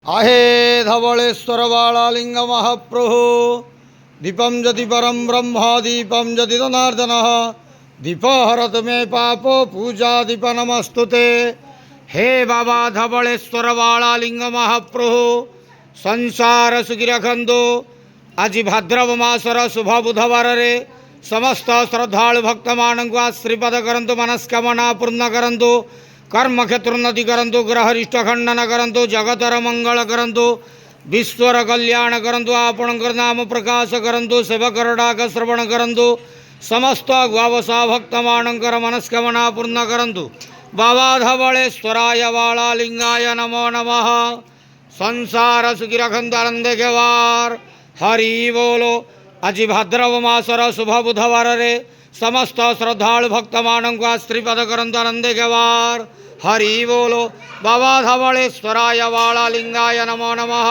आहे धवलेश्वर बालालिंग महाप्रभु दीपम जति परम ब्रह्म दीपम जति जनार्दन दीप हरत मे पाप पूजा दीप नमस्तुते। हे बाबा धवलेश्वर बालालिंग महाप्रभु संसार सुखी रखंतु। आज भाद्रव मासर शुभ बुधवार रे समस्त श्रद्धालु भक्त मानक आश्रीपद करंतु मनस्कामना पूर्ण करंतु कर्म क्षेत्रोन्नति करंतु ग्रहरिष्ट खंडन करंतु जगतर मंगल करंतु विश्वर कल्याण करंतु आपणकर नाम प्रकाश करंतु सेवकर डाक श्रवण करंतु समस्त ग्वावसा भक्त मानकर मनस्कामना पूर्ण करंतु। बाबा धवलेश्वराय बालालिंगाय नमो नमः। संसार सुखी रखंतु आनंद के वार हरि बोलो। आज भाद्रव मासर शुभ बुधवार रे समस्त श्रद्धालु भक्त मानक आश्रीपद करंतु आनंद के वार हरि बोलो। बाबा धवलेश्वराय बालालिंगाय नमो नमः।